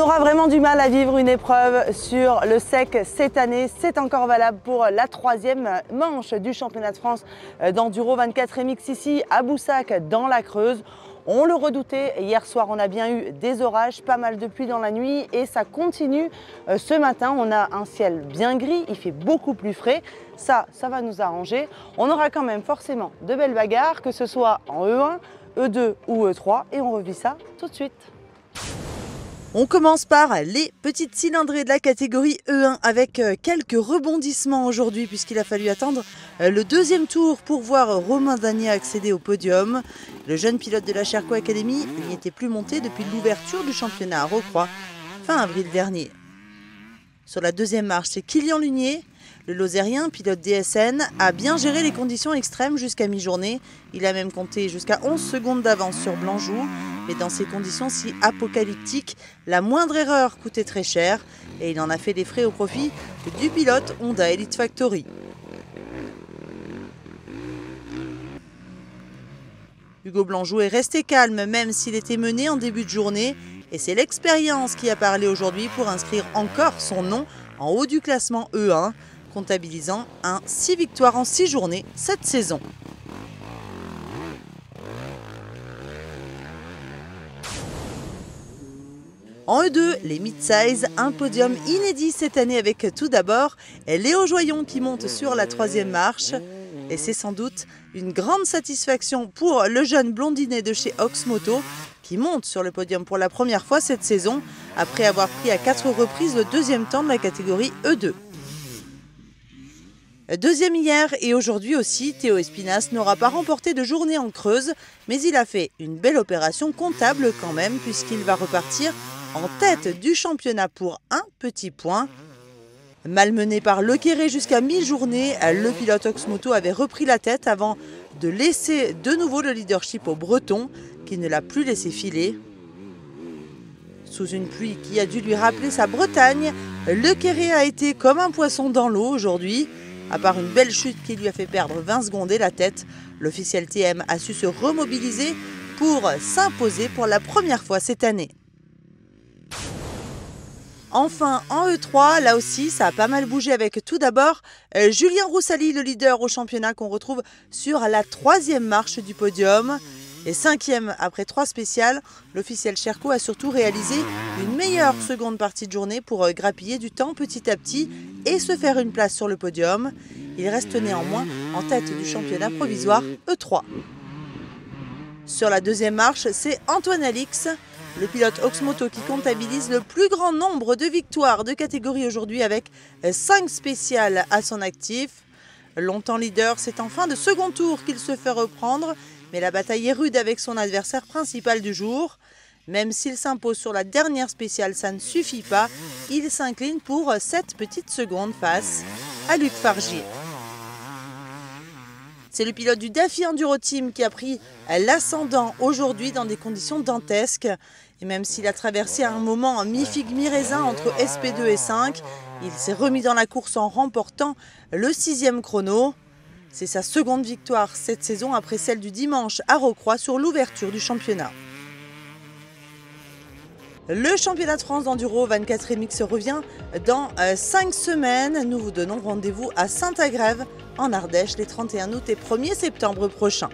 aura vraiment du mal à vivre une épreuve sur le sec cette année. C'est encore valable pour la troisième manche du championnat de France d'Enduro 24 MX ici à Boussac dans la Creuse. On le redoutait, hier soir on a bien eu des orages, pas mal de pluie dans la nuit et ça continue ce matin. On a un ciel bien gris, il fait beaucoup plus frais, ça va nous arranger. On aura quand même forcément de belles bagarres, que ce soit en E1, E2 ou E3 et on revit ça tout de suite. On commence par les petites cylindrées de la catégorie E1 avec quelques rebondissements aujourd'hui puisqu'il a fallu attendre le deuxième tour pour voir Romain Danier accéder au podium. Le jeune pilote de la Sherco Academy n'y était plus monté depuis l'ouverture du championnat à Rocroi fin avril dernier. Sur la deuxième marche, c'est Kilian Lunier. Le Lozérien, pilote DSN, a bien géré les conditions extrêmes jusqu'à mi-journée. Il a même compté jusqu'à 11 secondes d'avance sur Blanjou. Mais dans ces conditions si apocalyptiques, la moindre erreur coûtait très cher. Et il en a fait des frais au profit du pilote Honda Elite Factory. Hugo Blanjou est resté calme même s'il était mené en début de journée. Et c'est l'expérience qui a parlé aujourd'hui pour inscrire encore son nom en haut du classement E1, comptabilisant 6 victoires en 6 journées cette saison. En E2, les mid-size, un podium inédit cette année avec tout d'abord Léo Joyon qui monte sur la troisième marche. Et c'est sans doute une grande satisfaction pour le jeune blondinet de chez Oxmoto qui monte sur le podium pour la première fois cette saison après avoir pris à 4 reprises le deuxième temps de la catégorie E2. Deuxième hier et aujourd'hui aussi, Théo Espinas n'aura pas remporté de journée en Creuse, mais il a fait une belle opération comptable quand même puisqu'il va repartir en tête du championnat pour un petit point. Malmené par Le Quéré jusqu'à mi-journée, le pilote Oxmoto avait repris la tête avant de laisser de nouveau le leadership au Breton qui ne l'a plus laissé filer. Sous une pluie qui a dû lui rappeler sa Bretagne, Le Quéré a été comme un poisson dans l'eau aujourd'hui. À part une belle chute qui lui a fait perdre 20 secondes et la tête, l'officiel TM a su se remobiliser pour s'imposer pour la première fois cette année. Enfin, en E3, là aussi, ça a pas mal bougé avec tout d'abord Julien Roussali, le leader au championnat qu'on retrouve sur la troisième marche du podium. Et cinquième après 3 spéciales, l'officiel Sherco a surtout réalisé une meilleure seconde partie de journée pour grappiller du temps petit à petit et se faire une place sur le podium. Il reste néanmoins en tête du championnat provisoire E3. Sur la deuxième marche, c'est Antoine Alix, le pilote Oxmoto qui comptabilise le plus grand nombre de victoires de catégorie aujourd'hui avec 5 spéciales à son actif. Longtemps leader, c'est en fin de second tour qu'il se fait reprendre. Mais la bataille est rude avec son adversaire principal du jour. Même s'il s'impose sur la dernière spéciale, ça ne suffit pas. Il s'incline pour 7 petites secondes face à Luc Fargier. C'est le pilote du Daffy Enduro Team qui a pris l'ascendant aujourd'hui dans des conditions dantesques. Et même s'il a traversé un moment mi-figue mi-raisin entre SP2 et 5, il s'est remis dans la course en remportant le 6e chrono. C'est sa seconde victoire cette saison après celle du dimanche à Rocroi sur l'ouverture du championnat. Le championnat de France d'Enduro 24 MX revient dans 5 semaines. Nous vous donnons rendez-vous à Saint-Agrève en Ardèche les 31 août et 1er septembre prochains.